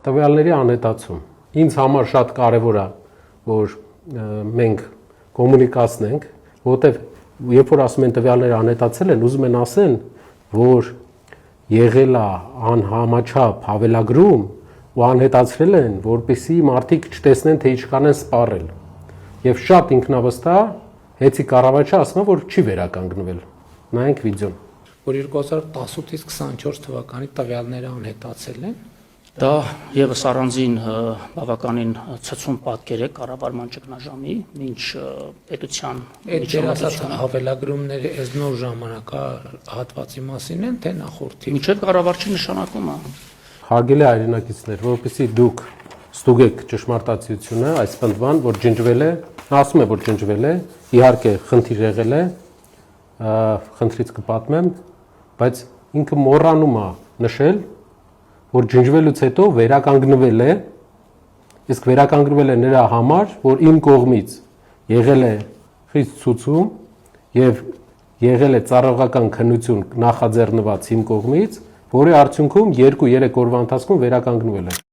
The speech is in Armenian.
Տվյալների անհետացում։ Ինձ համար շատ կարևոր է, որ մենք կոմունիկացնենք, որովհետև երբ որ ասում են տվյալները անհետացել են, ուզում են ասեն, որ եղել է անհամաչափ հավելագրում ու անհետացրել են, որպեսզի մարդիկ չտեսնեն, թե ինչքան են սպառել։ Եվ շատ ինքնավստահ Հեցի կառավարչը ասում է, որ չի վերականգնվել։ Նայենք վիդեոն։ Որ 2018-ից 24 թվականի տվյալները անհետացել են։ Դա եւս առանձին բավականին ցցուն պատկեր է կառավարման ճգնաժամի, ինչ պետության միջոցառումները հավելագրումները այս նոր ժամանակահատվածի մասին են, թե նախորդի։ Միջև կառավարչի նշանակումը։ Հարգելի հայրենակիցներ, որովհետեւ դուք ստուգեք ճշմարտացիությունը, այս պնդման, որ ջնջվել է, ասում է, որ ջնջվել է, իհարկե խնդիր եղել է, խնդրից կպատմեմ, բայց ինքը մոռանում է նշել, որ ջնջվելուց հետո վերականգնվել է, իսկ վերականգնվել է նրա համար, որ իմ կողմից եղել է խիստ ցուցում եւ եղել է ծառայողական քննություն նախաձեռնված իմ կողմից, որի արդյունքում 2-3 օրվա ընթացքում վերականգնվել է։